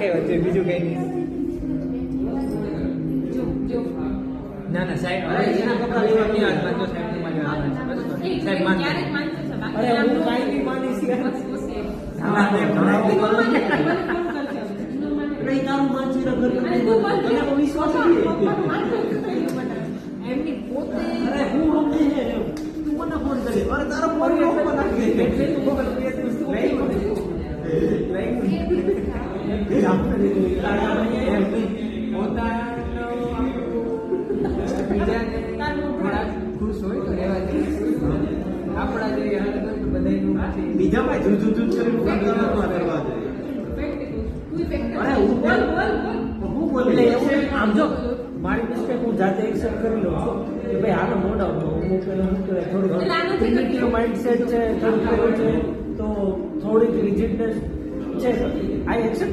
કહેવત છે, બીજું કઈ નહીં. ના ના સાહેબ, એના કપડા લેવા નહીં હાથમાં, જો સાહેબ તમારે સાહેબ માનજો. અરે હું કાંઈ નહીં માનીશ યાર. તારું માનસી વિશ્વાસ એમની પોતે અરે હું સમજી છે તું મને ફોન કરી અરે તારો ફોન ઓપન રાખી દે એટલે તું ખબર કે તું શું ખુશ હોય તો રહેવા દે. આપણા જે હાલત હોય તો બધાયનું બીજા ભાઈ જુજુ કરીને કરવા દે. અરે હું બોલ એટલે એવું આમ જો મારી મિસ્ટેક હું જાતે એક્સેપ્ટ કરી લઉં છું કે ભાઈ આનો નો ડાઉટ હું પેલા શું કહેવાય થોડું પ્રિમિટિવ માઇન્ડસેટ છે થોડું કેવું છે તો થોડીક રિજિડનેસ છે આઈ એક્સેપ્ટ